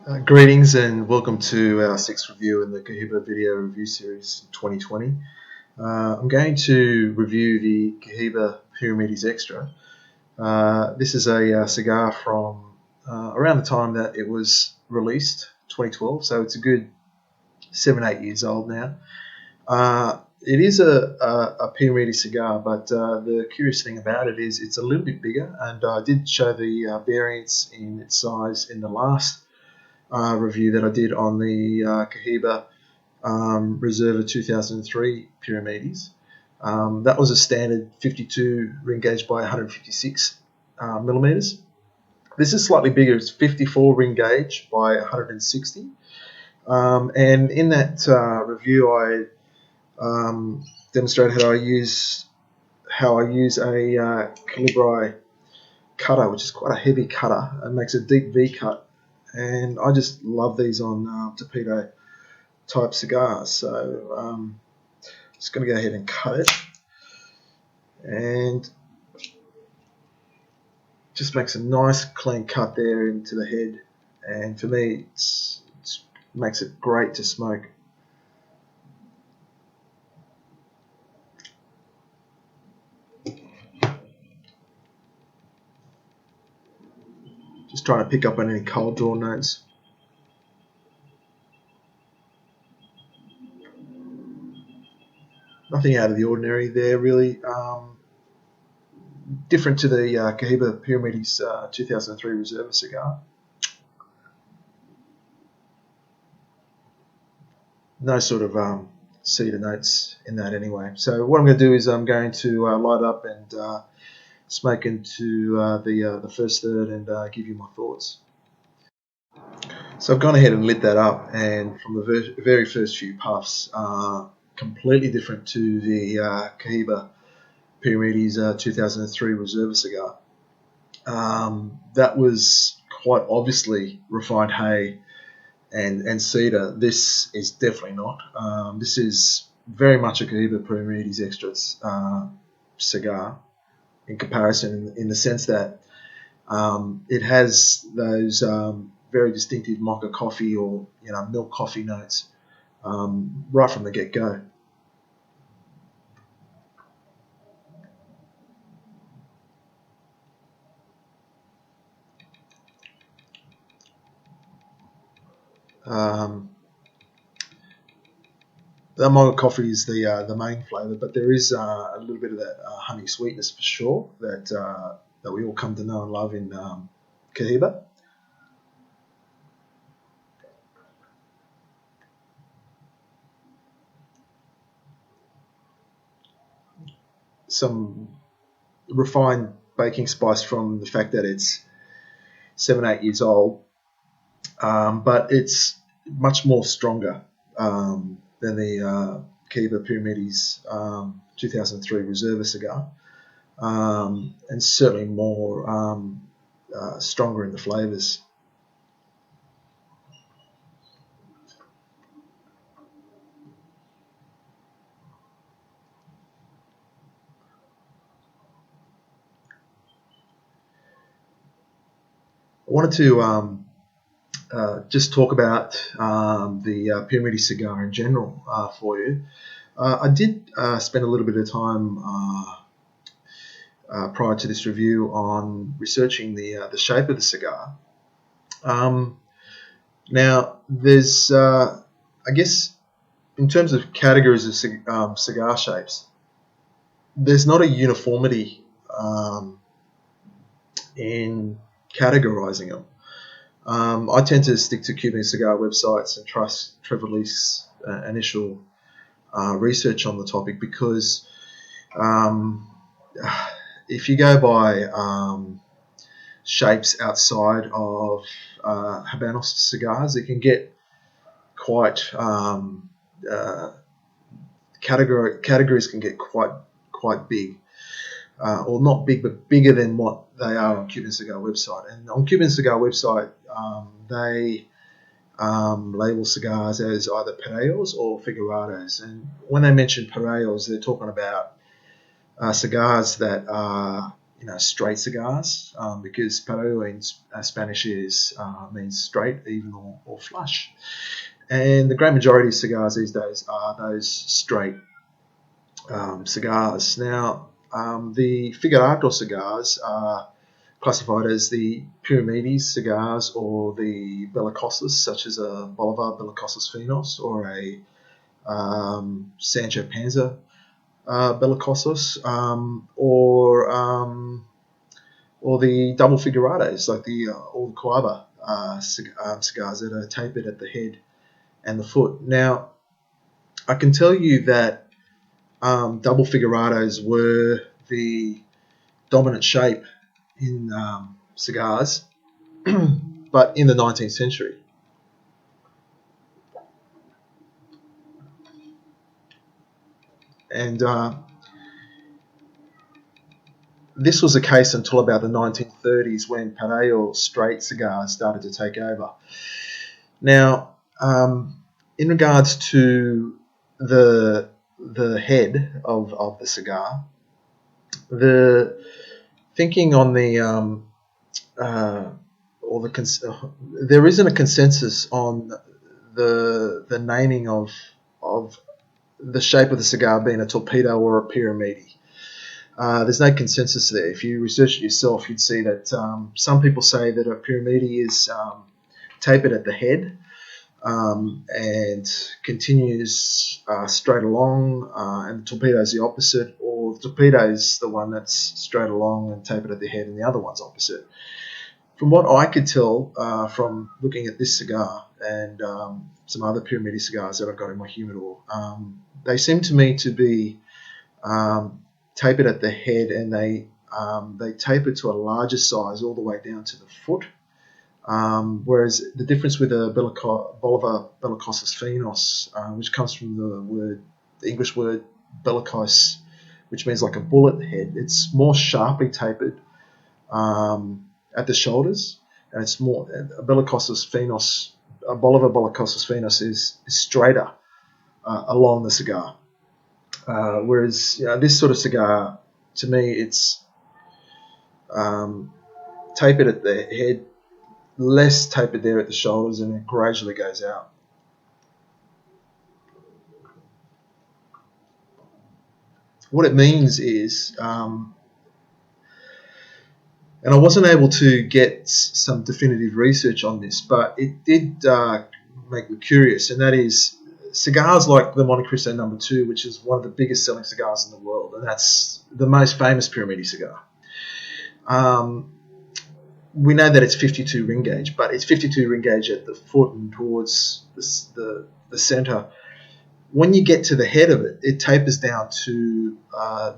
Greetings and welcome to our sixth review in the Cohiba video review series 2020. I'm going to review the Cohiba Piramides Extra. This is a cigar from around the time that it was released, 2012, so it's a good 7-8 years old now. It is a Piramides cigar, but the curious thing about it is it's a little bit bigger, and I did show the variance in its size in the last review that I did on the Cohiba Reserva 2003 Piramides. That was a standard 52 ring gauge by 156 millimeters. This is slightly bigger. It's 54 ring gauge by 160. And in that review, I demonstrated how I use a Calibri cutter, which is quite a heavy cutter, and makes a deep V cut. And I just love these on torpedo type cigars. So just going to go ahead and cut it, and just makes a nice clean cut there into the head. And for me, it makes it great to smoke. Just trying to pick up on any cold draw notes. Nothing out of the ordinary there, really. Different to the Cohiba Piramides 2003 Reserva cigar. No sort of cedar notes in that anyway. So what I'm going to do is I'm going to light up and smoke into the first third and give you my thoughts. So I've gone ahead and lit that up, and from the very first few puffs, completely different to the Cohiba Piramides 2003 Reserva cigar. That was quite obviously refined hay and cedar. This is definitely not. This is very much a Cohiba Piramides Extras cigar in comparison, in the sense that it has those very distinctive mocha coffee or milk coffee notes right from the get-go. The mocha coffee is the main flavour, but there is a little bit of that honey sweetness for sure that we all come to know and love in Cohiba. Some refined baking spice from the fact that it's 7-8 years old, but it's much more stronger than the Cohiba Piramides 2003 Reserva cigar, and certainly more stronger in the flavours. I wanted to just talk about the Piramides cigar in general for you. I did spend a little bit of time prior to this review on researching the shape of the cigar. Now, there's, I guess, in terms of categories of cigar shapes, there's not a uniformity in categorizing them. I tend to stick to Cuban cigar websites and trust Trevor Lee's initial research on the topic, because if you go by shapes outside of Habanos cigars, it can get quite categories can get quite big, or not big, but bigger than what they are on Cuban Cigar website. And on Cuban Cigar website, they label cigars as either Parellos or Figurados. And when they mention Parellos, they're talking about cigars that are straight cigars, because pareo in Spanish means straight, even, or flush. And the great majority of cigars these days are those straight cigars. Now, the Figurato cigars are classified as the Piramides cigars or the Bellicosas, such as a Bolivar Bellicosas Finos or a Sancho Panza Bellicosas, or the double Figurados, like the or the Cohiba cigars that are tapered at the head and the foot. Now, I can tell you that double Figurados were the dominant shape in cigars, but in the 19th century. And this was the case until about the 1930s, when pareo straight cigars started to take over. Now, in regards to the head of the cigar, the thinking on the there isn't a consensus on the naming of the shape of the cigar being a torpedo or a pyramide. There's no consensus there. If you research it yourself, you'd see that some people say that a pyramide is tapered at the head and continues straight along, and the torpedo is the opposite, or the torpedo is the one that's straight along and tapered at the head, and the other one's opposite. From what I could tell from looking at this cigar and some other pyramid cigars that I've got in my humidor, they seem to me to be tapered at the head, and they taper to a larger size all the way down to the foot. Whereas the difference with a Bolivar Bellicosas Finos, which comes from the English word bellicose, which means like a bullet head, it's more sharply tapered at the shoulders, and it's more a Bolivar Bellicosas Finos is straighter along the cigar. Whereas this sort of cigar, to me, it's tapered at the head, less tapered there at the shoulders, and it gradually goes out. What it means is, and I wasn't able to get some definitive research on this, but it did make me curious, and that is cigars like the Monte Cristo No. 2, which is one of the biggest selling cigars in the world, and that's the most famous pyramid cigar. We know that it's 52 ring gauge, but it's 52 ring gauge at the foot and towards the center. When you get to the head of it, it tapers down to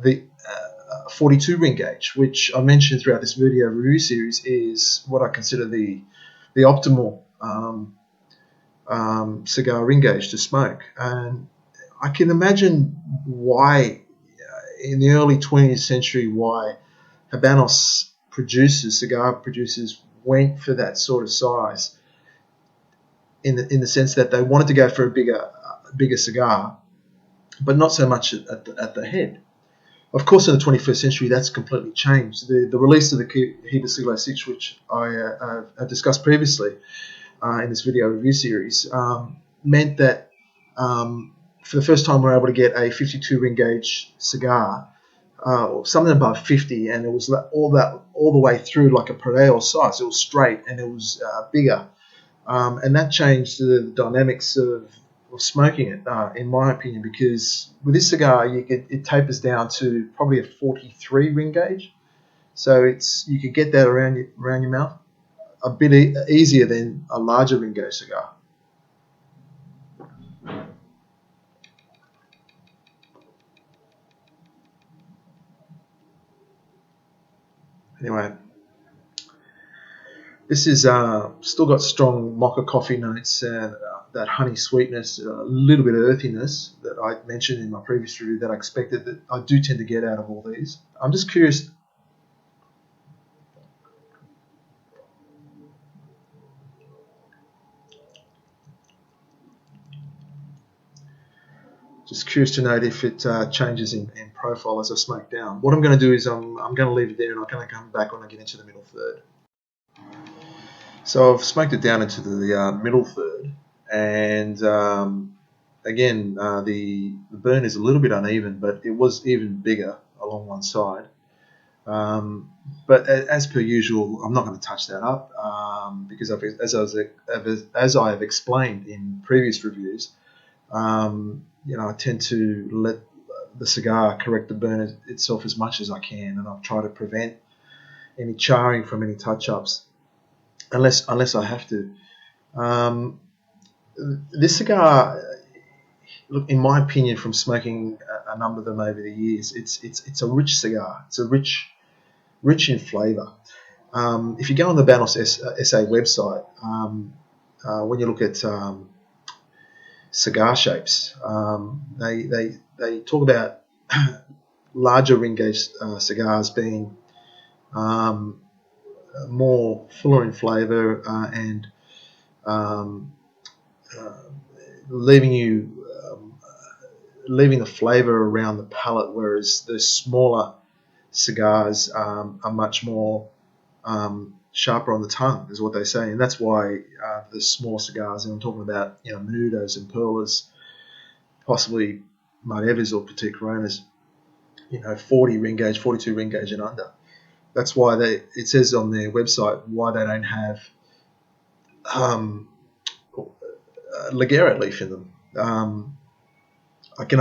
the 42 ring gauge, which I mentioned throughout this video review series is what I consider the optimal cigar ring gauge to smoke. And I can imagine why, in the early 20th century, why Habanos cigar producers went for that sort of size, in the sense that they wanted to go for a bigger cigar, but not so much at the head. Of course, in the 21st century, that's completely changed. The release of the Cohiba Siglo 6, which I discussed previously in this video review series, meant that for the first time we were able to get a 52 ring gauge cigar, something above 50, and it was all the way through like a pareo size. It was straight and it was bigger, and that changed the dynamics of smoking it, in my opinion, because with this cigar it tapers down to probably a 43 ring gauge, so you could get that around your mouth a bit easier than a larger ring gauge cigar. Anyway, this is still got strong mocha coffee notes and that honey sweetness, a little bit of earthiness that I mentioned in my previous review that I expected, that I do tend to get out of all these. I'm just curious. Just curious to note if it changes in profile as I smoke down. What I'm going to do is I'm going to leave it there, and I'm going to come back when I get into the middle third. So I've smoked it down into the middle third, and again, the burn is a little bit uneven, but it was even bigger along one side. But as per usual, I'm not going to touch that up because as I have explained in previous reviews, I tend to let the cigar correct the burn itself as much as I can, and I'll try to prevent any charring from any touch-ups, unless I have to. This cigar, look, in my opinion, from smoking a number of them over the years, it's a rich cigar. It's a rich in flavour. If you go on the Banos SA website, when you look at cigar shapes, they talk about larger ring gauge cigars being more fuller in flavour and leaving the flavour around the palate, whereas the smaller cigars are much more sharper on the tongue, is what they say, and that's why the smaller cigars, and I'm talking about Menudos and Perlas, possibly Maevas or Petit Coronas, 40 ring gauge, 42 ring gauge and under. That's why it says on their website why they don't have Ligero leaf in them. I can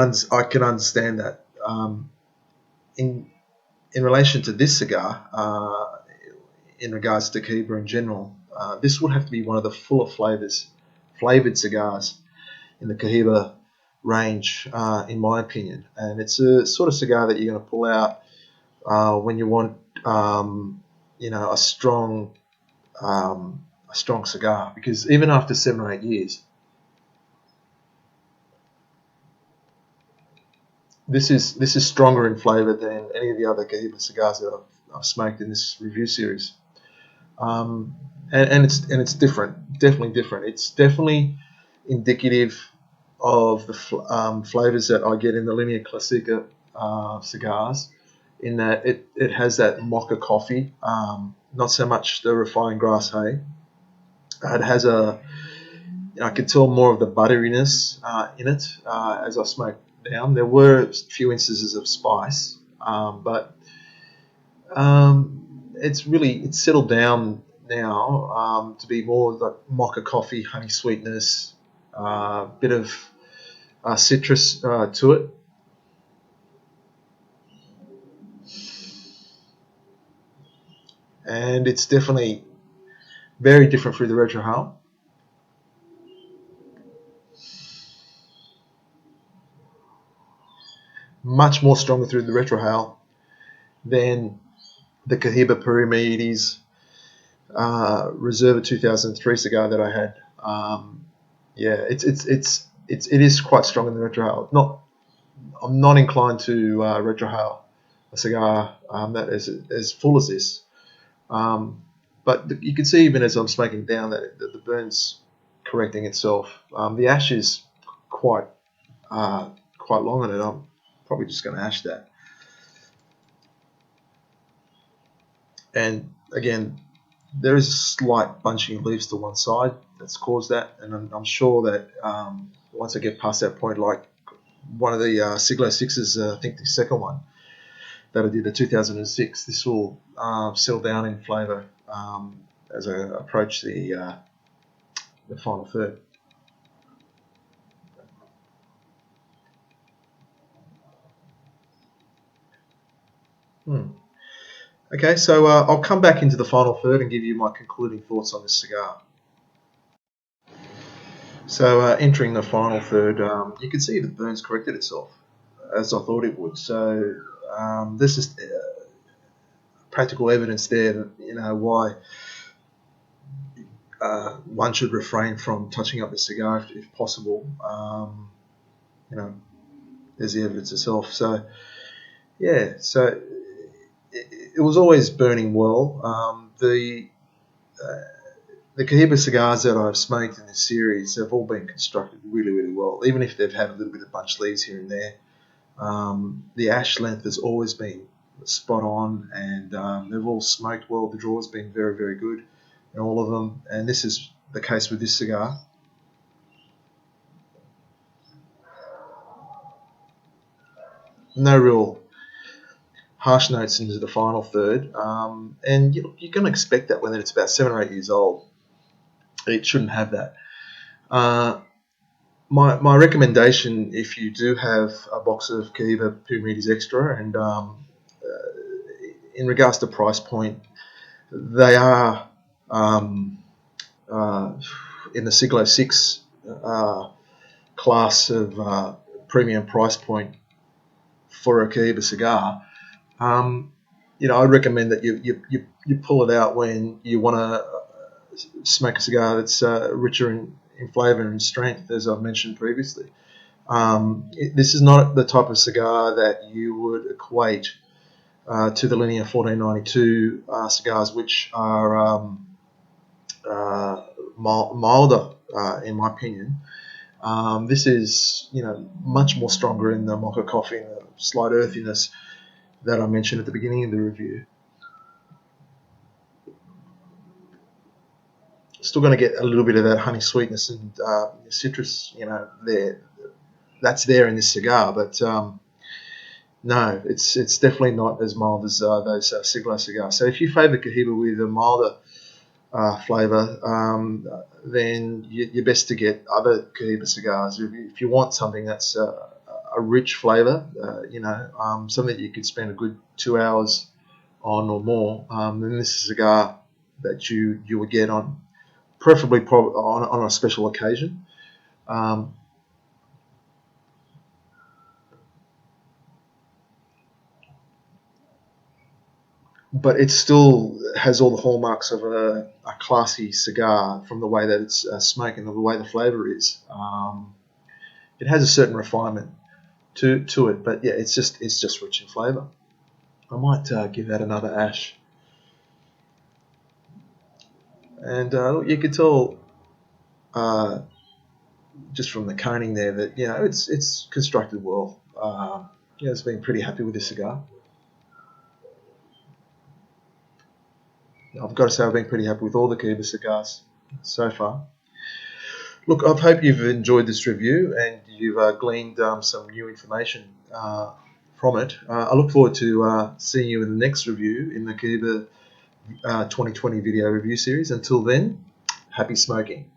understand that. In relation to this cigar, in regards to Cohiba in general, this would have to be one of the fuller flavoured cigars in the Cohiba range, in my opinion. And it's a sort of cigar that you're going to pull out when you want, a strong cigar, because even after 7 or 8 years, this is stronger in flavour than any of the other Cohiba cigars that I've smoked in this review series. And it's different, definitely different. It's definitely indicative of the flavors that I get in the Linea Classica cigars, in that it has that mocha coffee, not so much the refined grass hay. It has I could tell more of the butteriness in it as I smoked down. There were a few instances of spice, but it's settled down now to be more like mocha coffee, honey sweetness, bit of citrus to it. And it's definitely very different through the retrohale. Much more stronger through the retrohale than the Cohiba Piramides Reserva 2003 cigar that I had. It is quite strong in the retrohale. I'm not inclined to retrohale a cigar that is as full as this. But you can see, even as I'm smoking down, that the burn's correcting itself. The ash is quite long on it. I'm probably just going to ash that. And again, there is a slight bunching of leaves to one side that's caused that, and I'm sure that once I get past that point, like one of the Siglo 6s, I think the second one that I did, the 2006, this will settle down in flavour as I approach the final third. Okay, so I'll come back into the final third and give you my concluding thoughts on this cigar. So entering the final third, you can see the burn's corrected itself as I thought it would. So this is practical evidence there that why one should refrain from touching up the cigar if possible. There's the evidence itself. So yeah, so it was always burning well. the Cohiba cigars that I've smoked in this series have all been constructed really, really well, even if they've had a little bit of bunch leaves here and there. The ash length has always been spot on, and they've all smoked well. The draw's been very, very good in all of them, and this is the case with this cigar. No real harsh notes into the final third, and you're going to expect that when it's about 7 or 8 years old. It shouldn't have that. My recommendation, if you do have a box of Cohiba Piramides Extra, and in regards to price point, they are in the Siglo 6 class of premium price point for a Cohiba cigar. I recommend that you pull it out when you want to smoke a cigar that's richer in flavour and strength, as I've mentioned previously. This is not the type of cigar that you would equate to the Linear 1492 cigars, which are milder, in my opinion. This is, much more stronger in the mocha coffee and the slight earthiness that I mentioned at the beginning of the review. Still going to get a little bit of that honey sweetness and citrus, there. That's there in this cigar, but no, it's definitely not as mild as those Siglo cigars. So if you favour Cohiba with a milder flavour, then you're best to get other Cohiba cigars. If you want something that's a rich flavour, something that you could spend a good 2 hours on or more, then this is a cigar that you would get on, preferably on a special occasion. But it still has all the hallmarks of a classy cigar, from the way that it's smoked and the way the flavour is. It has a certain refinement to it, but yeah, it's just rich in flavour. I might give that another ash, and you can tell just from the coning there that it's constructed well. It's been pretty happy with this cigar. I've got to say I've been pretty happy with all the Cohiba cigars so far. Look, I hope you've enjoyed this review and you've gleaned some new information from it. I look forward to seeing you in the next review in the Cohiba 2020 video review series. Until then, happy smoking.